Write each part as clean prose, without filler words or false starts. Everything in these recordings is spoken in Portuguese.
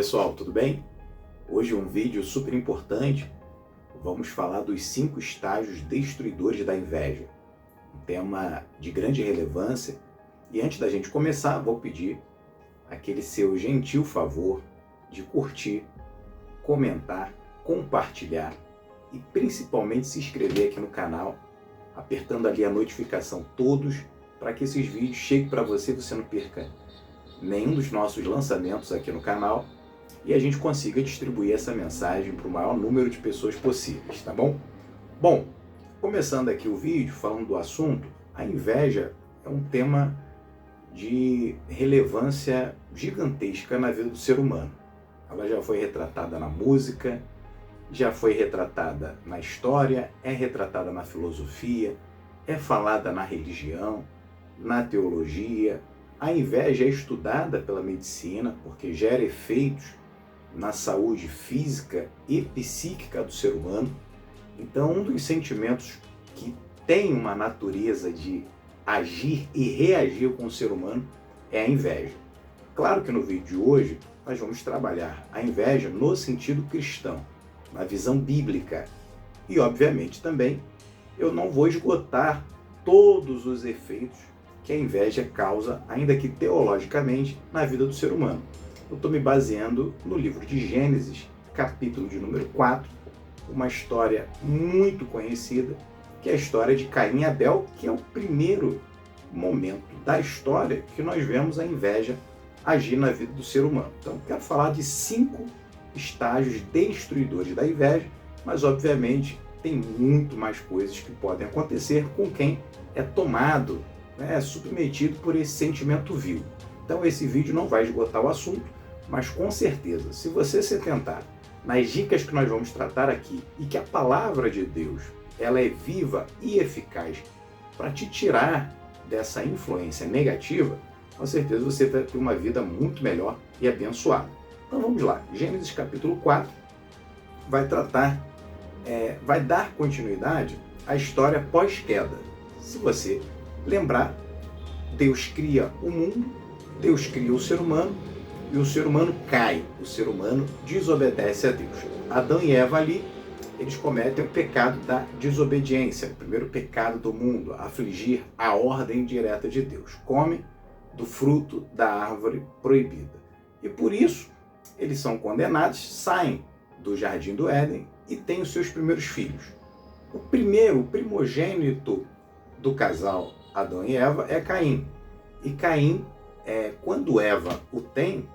Pessoal, tudo bem? Hoje um vídeo super importante. Vamos falar dos 5 estágios destruidores da inveja. Um tema de grande relevância. E antes da gente começar, vou pedir aquele seu gentil favor de curtir, comentar, compartilhar e principalmente se inscrever aqui no canal, apertando ali a notificação todos, para que esses vídeos cheguem para você e você não perca nenhum dos nossos lançamentos aqui no canal e a gente consiga distribuir essa mensagem para o maior número de pessoas possíveis, tá bom? Bom, começando aqui o vídeo falando do assunto, a inveja é um tema de relevância gigantesca na vida do ser humano. Ela já foi retratada na música, já foi retratada na história, é retratada na filosofia, é falada na religião, na teologia. A inveja é estudada pela medicina porque gera efeitos na saúde física e psíquica do ser humano. Então, um dos sentimentos que tem uma natureza de agir e reagir com o ser humano é a inveja. Claro que no vídeo de hoje nós vamos trabalhar a inveja no sentido cristão, na visão bíblica. E, obviamente, também eu não vou esgotar todos os efeitos que a inveja causa, ainda que teologicamente, na vida do ser humano. Eu estou me baseando no livro de Gênesis, capítulo de número 4, uma história muito conhecida, que é a história de Caim e Abel, que é o primeiro momento da história que nós vemos a inveja agir na vida do ser humano. Então, quero falar de 5 estágios destruidores da inveja, mas, obviamente, tem muito mais coisas que podem acontecer com quem é tomado, submetido por esse sentimento vil. Então esse vídeo não vai esgotar o assunto, mas com certeza, se você se atentar nas dicas que nós vamos tratar aqui e que a palavra de Deus ela é viva e eficaz para te tirar dessa influência negativa, com certeza você vai ter uma vida muito melhor e abençoada. Então vamos lá, Gênesis capítulo 4 vai tratar, vai dar continuidade à história pós-queda. Se você lembrar, Deus cria o mundo, Deus cria o ser humano e o ser humano cai, o ser humano desobedece a Deus. Adão e Eva ali, eles cometem o pecado da desobediência, o primeiro pecado do mundo, afligir a ordem direta de Deus. Comem do fruto da árvore proibida. E por isso, eles são condenados, saem do jardim do Éden e têm os seus primeiros filhos. O primogênito do casal Adão e Eva é Caim. E Caim, quando Eva o tem,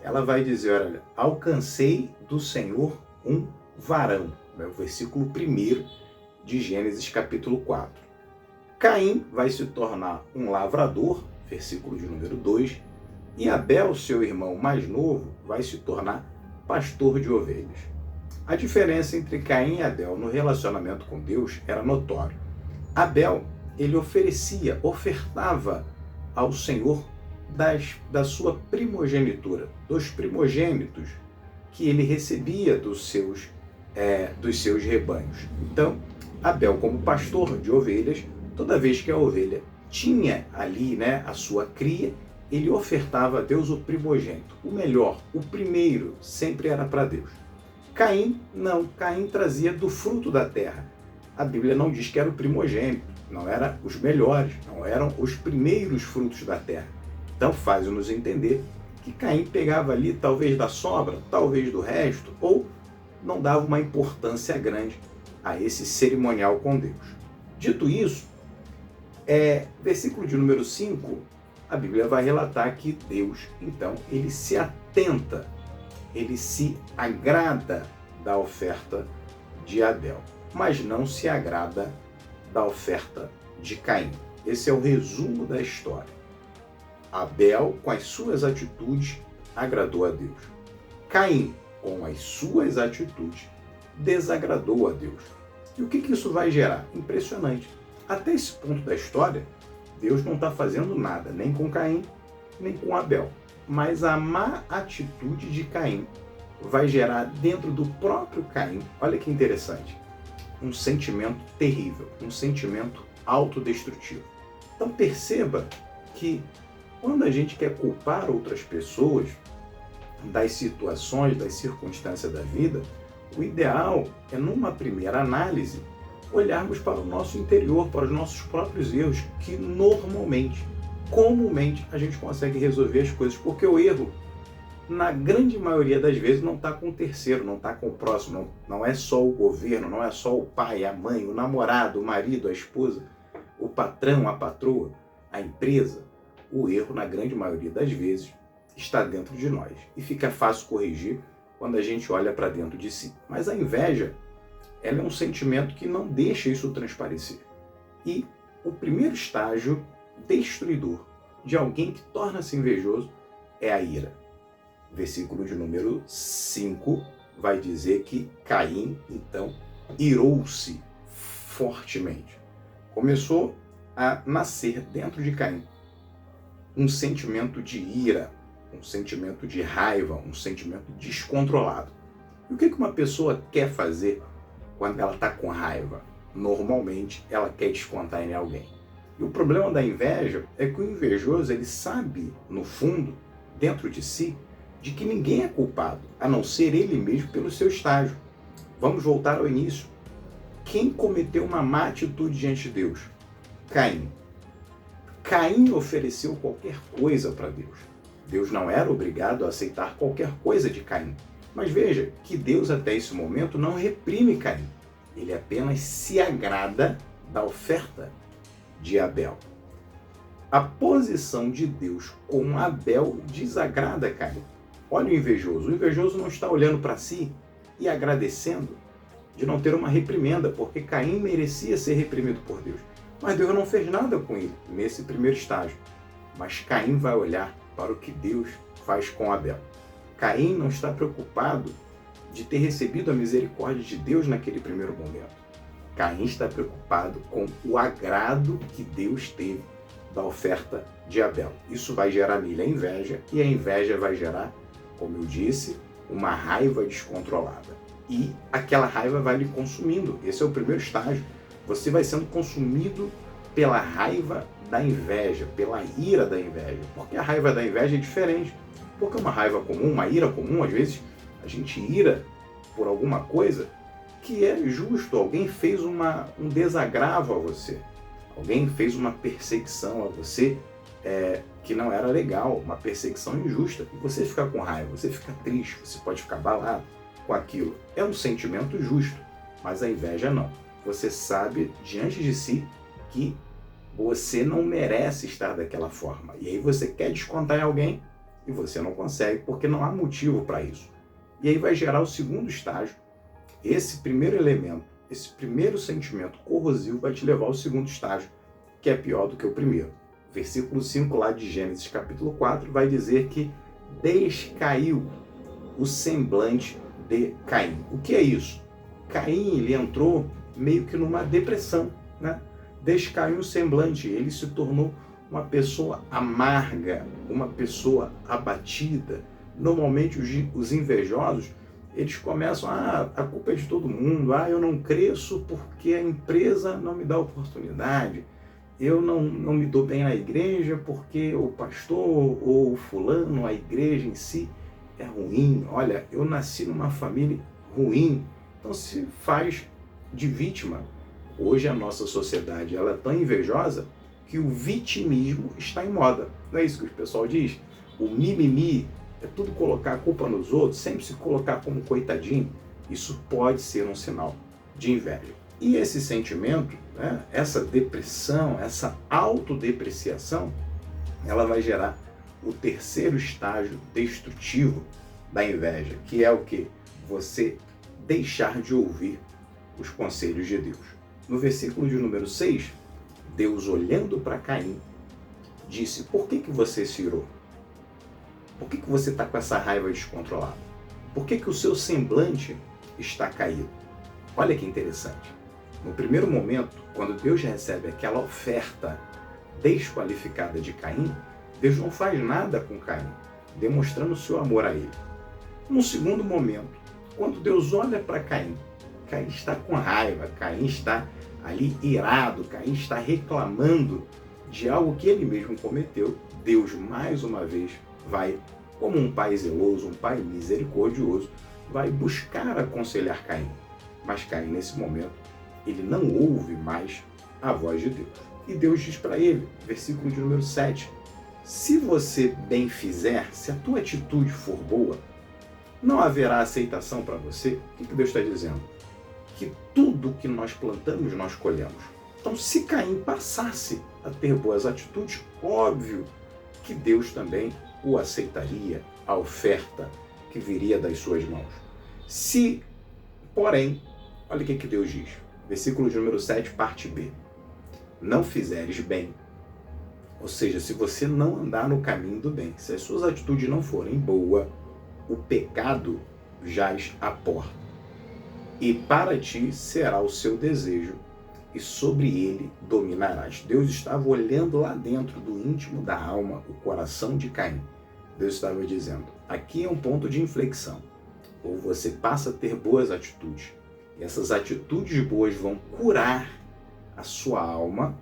ela vai dizer, olha, alcancei do Senhor um varão. É o versículo 1 de Gênesis capítulo 4. Caim vai se tornar um lavrador, versículo de número 2, e Abel, seu irmão mais novo, vai se tornar pastor de ovelhas. A diferença entre Caim e Abel no relacionamento com Deus era notório. Abel, ele ofertava ao Senhor da sua primogenitura, dos primogênitos que ele recebia dos seus rebanhos. Então, Abel, como pastor de ovelhas, toda vez que a ovelha tinha ali a sua cria, ele ofertava a Deus o primogênito, o melhor, o primeiro, sempre era para Deus. Caim, não, Caim trazia do fruto da terra. A Bíblia não diz que era o primogênito, não eram os melhores, não eram os primeiros frutos da terra. Então faz-nos entender que Caim pegava ali talvez da sobra, talvez do resto, ou não dava uma importância grande a esse cerimonial com Deus. Dito isso, versículo de número 5, a Bíblia vai relatar que Deus, então, ele se atenta, ele se agrada da oferta de Abel, mas não se agrada da oferta de Caim. Esse é o resumo da história. Abel, com as suas atitudes, agradou a Deus. Caim, com as suas atitudes, desagradou a Deus. E o que isso vai gerar? Impressionante. Até esse ponto da história, Deus não está fazendo nada, nem com Caim, nem com Abel. Mas a má atitude de Caim vai gerar dentro do próprio Caim, olha que interessante, um sentimento terrível, um sentimento autodestrutivo. Então perceba que quando a gente quer culpar outras pessoas, das situações, das circunstâncias da vida, o ideal é, numa primeira análise, olharmos para o nosso interior, para os nossos próprios erros, que normalmente, comumente, a gente consegue resolver as coisas, porque o erro, na grande maioria das vezes, não está com o terceiro, não está com o próximo, não é só o governo, não é só o pai, a mãe, o namorado, o marido, a esposa, o patrão, a patroa, a empresa. O erro, na grande maioria das vezes, está dentro de nós. E fica fácil corrigir quando a gente olha para dentro de si. Mas a inveja, ela é um sentimento que não deixa isso transparecer. E o primeiro estágio destruidor de alguém que torna-se invejoso é a ira. Versículo de número 5 vai dizer que Caim, então, irou-se fortemente. Começou a nascer dentro de Caim um sentimento de ira, um sentimento de raiva, um sentimento descontrolado. E o que uma pessoa quer fazer quando ela está com raiva? Normalmente, ela quer descontar em alguém. E o problema da inveja é que o invejoso, ele sabe, no fundo, dentro de si, de que ninguém é culpado, a não ser ele mesmo pelo seu estágio. Vamos voltar ao início. Quem cometeu uma má atitude diante de Deus? Caim. Caim ofereceu qualquer coisa para Deus. Deus não era obrigado a aceitar qualquer coisa de Caim. Mas veja que Deus até esse momento não reprime Caim. Ele apenas se agrada da oferta de Abel. A posição de Deus com Abel desagrada Caim. Olha o invejoso. O invejoso não está olhando para si e agradecendo de não ter uma reprimenda, porque Caim merecia ser reprimido por Deus. Mas Deus não fez nada com ele nesse primeiro estágio. Mas Caim vai olhar para o que Deus faz com Abel. Caim não está preocupado de ter recebido a misericórdia de Deus naquele primeiro momento. Caim está preocupado com o agrado que Deus teve da oferta de Abel. Isso vai gerar nele a inveja, e a inveja vai gerar, como eu disse, uma raiva descontrolada. E aquela raiva vai lhe consumindo. Esse é o primeiro estágio. Você vai sendo consumido pela raiva da inveja, pela ira da inveja. Porque a raiva da inveja é diferente. Porque uma raiva comum, uma ira comum, às vezes a gente ira por alguma coisa que é justo. Alguém fez um desagravo a você. Alguém fez uma perseguição a você que não era legal, uma perseguição injusta. E você fica com raiva, você fica triste, você pode ficar abalado com aquilo. É um sentimento justo, mas a inveja não. Você sabe diante de si que você não merece estar daquela forma. E aí você quer descontar em alguém e você não consegue, porque não há motivo para isso. E aí vai gerar o segundo estágio. Esse primeiro elemento, esse primeiro sentimento corrosivo vai te levar ao segundo estágio, que é pior do que o primeiro. Versículo 5 lá de Gênesis capítulo 4 vai dizer que descaiu o semblante de Caim. O que é isso? Caim, ele entrou meio que numa depressão, né? Descaiu o semblante, ele se tornou uma pessoa amarga, uma pessoa abatida. Normalmente os invejosos, eles começam, a culpa é de todo mundo, eu não cresço porque a empresa não me dá oportunidade, eu não me dou bem na igreja porque o pastor ou o fulano, a igreja em si é ruim, olha, eu nasci numa família ruim. Então se faz de vítima. Hoje a nossa sociedade ela é tão invejosa que o vitimismo está em moda. Não é isso que o pessoal diz? O mimimi é tudo colocar a culpa nos outros, sempre se colocar como coitadinho. Isso pode ser um sinal de inveja. E esse sentimento, né, essa depressão, essa autodepreciação, ela vai gerar o terceiro estágio destrutivo da inveja, que é o que? Você deixar de ouvir os conselhos de Deus. No versículo de número 6, Deus, olhando para Caim, disse: por que você se irou? Por que você está com essa raiva descontrolada? Por que o seu semblante está caído? Olha que interessante. No primeiro momento, quando Deus recebe aquela oferta desqualificada de Caim, Deus não faz nada com Caim, demonstrando o seu amor a ele. No segundo momento, quando Deus olha para Caim, Caim está com raiva, Caim está ali irado, Caim está reclamando de algo que ele mesmo cometeu. Deus, mais uma vez, vai como um pai zeloso, um pai misericordioso, vai buscar aconselhar Caim. Mas Caim, nesse momento, ele não ouve mais a voz de Deus. E Deus diz para ele, versículo de número 7, se você bem fizer, se a tua atitude for boa, não haverá aceitação para você. O que Deus está dizendo? Que tudo que nós plantamos, nós colhemos. Então, se Caim passasse a ter boas atitudes, óbvio que Deus também o aceitaria, a oferta que viria das suas mãos. Se, porém, olha o que Deus diz, versículo de número 7, parte B, não fizeres bem, ou seja, se você não andar no caminho do bem, se as suas atitudes não forem boas, o pecado jaz à porta, e para ti será o seu desejo, e sobre ele dominarás. Deus estava olhando lá dentro do íntimo da alma, o coração de Caim. Deus estava dizendo, aqui é um ponto de inflexão. Ou você passa a ter boas atitudes, e essas atitudes boas vão curar a sua alma,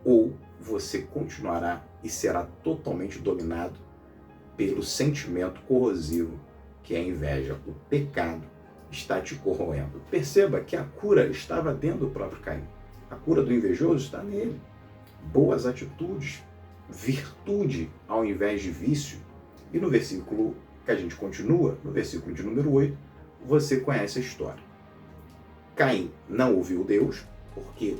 ou você continuará e será totalmente dominado pelo sentimento corrosivo que é a inveja. O pecado está te corroendo. Perceba que a cura estava dentro do próprio Caim. A cura do invejoso está nele. Boas atitudes, virtude ao invés de vício. E no versículo que a gente continua, no versículo de número 8, você conhece a história. Caim não ouviu Deus, porque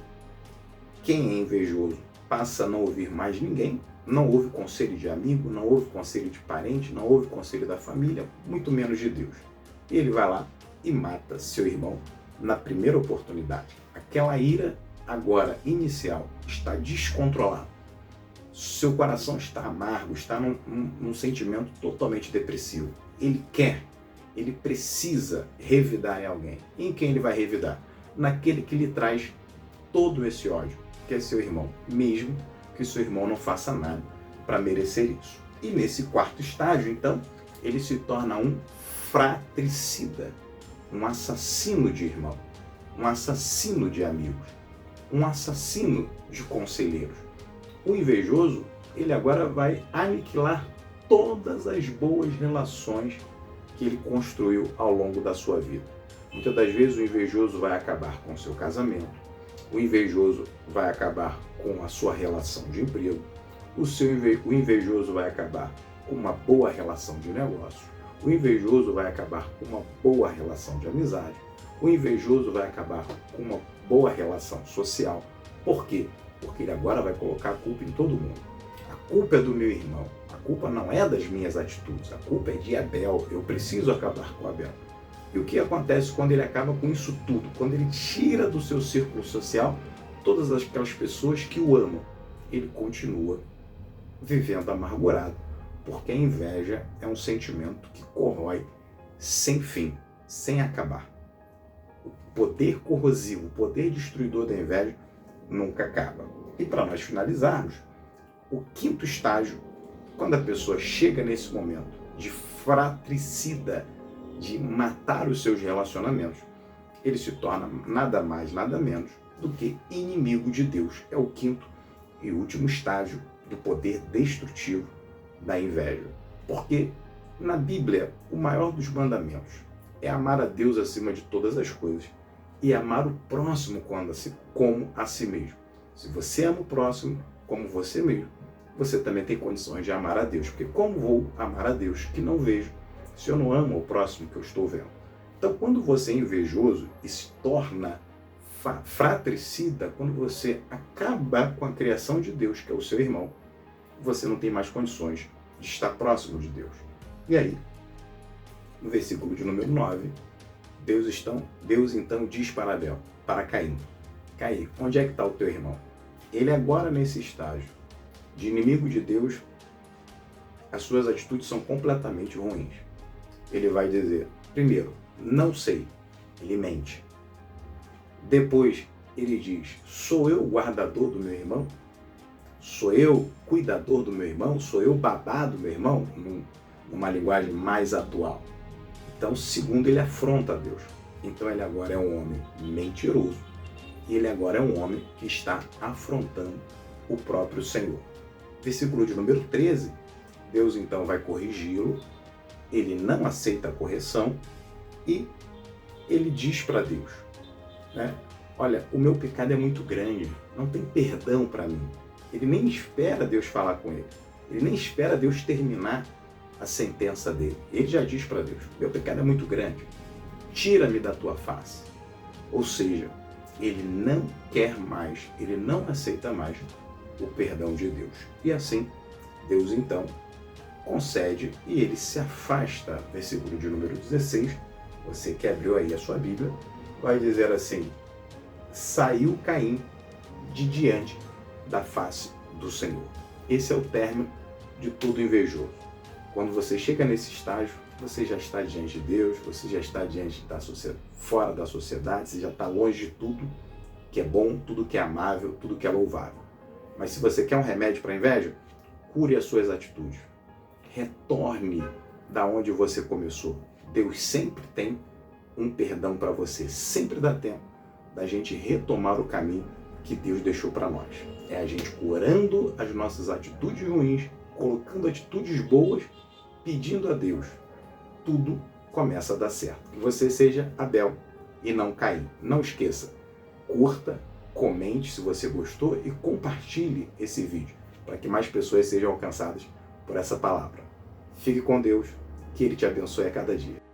quem é invejoso passa a não ouvir mais ninguém, não ouve conselho de amigo, não ouve conselho de parente, não ouve conselho da família, muito menos de Deus. E ele vai lá e mata seu irmão na primeira oportunidade. Aquela ira agora inicial está descontrolada. Seu coração está amargo, está num sentimento totalmente depressivo. Ele precisa revidar em alguém. E em quem ele vai revidar? Naquele que lhe traz todo esse ódio, que é seu irmão, mesmo que seu irmão não faça nada para merecer isso. E nesse quarto estágio, então, ele se torna um fratricida, um assassino de irmão, um assassino de amigos, um assassino de conselheiros. O invejoso, ele agora vai aniquilar todas as boas relações que ele construiu ao longo da sua vida. Muitas das vezes o invejoso vai acabar com o seu casamento, o invejoso vai acabar com a sua relação de emprego, o invejoso vai acabar com uma boa relação de negócio, o invejoso vai acabar com uma boa relação de amizade, o invejoso vai acabar com uma boa relação social. Por quê? Porque ele agora vai colocar a culpa em todo mundo. A culpa é do meu irmão, a culpa não é das minhas atitudes, a culpa é de Abel, eu preciso acabar com Abel. E o que acontece quando ele acaba com isso tudo? Quando ele tira do seu círculo social todas aquelas pessoas que o amam, ele continua vivendo amargurado, porque a inveja é um sentimento que corrói sem fim, sem acabar. O poder corrosivo, o poder destruidor da inveja nunca acaba. E para nós finalizarmos, o quinto estágio, quando a pessoa chega nesse momento de fratricida, de matar os seus relacionamentos, ele se torna nada mais, nada menos do que inimigo de Deus. É o quinto e último estágio do poder destrutivo da inveja. Porque na Bíblia, o maior dos mandamentos é amar a Deus acima de todas as coisas e amar o próximo como a si mesmo. Se você ama o próximo como você mesmo, você também tem condições de amar a Deus. Porque como vou amar a Deus que não vejo, se eu não amo o próximo que eu estou vendo? Então, quando você é invejoso e se torna fratricida, quando você acaba com a criação de Deus, que é o seu irmão, você não tem mais condições de estar próximo de Deus. E aí, no versículo de número 9, Deus então diz para Caim, Caim, onde é que está o teu irmão? Ele agora nesse estágio de inimigo de Deus, as suas atitudes são completamente ruins. Ele vai dizer, primeiro, não sei, ele mente. Depois ele diz, sou eu o guardador do meu irmão? Sou eu cuidador do meu irmão? Sou eu babá do meu irmão? Numa linguagem mais atual. Então, segundo, ele afronta a Deus. Então ele agora é um homem mentiroso. E ele agora é um homem que está afrontando o próprio Senhor. Versículo de número 13, Deus então vai corrigi-lo, ele não aceita a correção e ele diz para Deus, né? Olha, o meu pecado é muito grande, não tem perdão para mim. Ele nem espera Deus falar com ele, ele nem espera Deus terminar a sentença dele. Ele já diz para Deus, meu pecado é muito grande, tira-me da tua face. Ou seja, ele não quer mais, ele não aceita mais o perdão de Deus. E assim, Deus então concede e ele se afasta. Versículo de número 16, você que abriu aí a sua Bíblia, vai dizer assim, saiu Caim de diante da face do Senhor. Esse é o término de todo invejoso. Quando você chega nesse estágio, você já está diante de Deus, você já está diante da sociedade, fora da sociedade, você já está longe de tudo que é bom, tudo que é amável, tudo que é louvável. Mas se você quer um remédio para a inveja, cure as suas atitudes. Retorne da onde você começou. Deus sempre tem um perdão para você. Sempre dá tempo da gente retomar o caminho que Deus deixou para nós. É a gente curando as nossas atitudes ruins, colocando atitudes boas, pedindo a Deus. Tudo começa a dar certo. Que você seja Abel e não Caim. Não esqueça, curta, comente se você gostou e compartilhe esse vídeo para que mais pessoas sejam alcançadas por essa palavra. Fique com Deus, que Ele te abençoe a cada dia.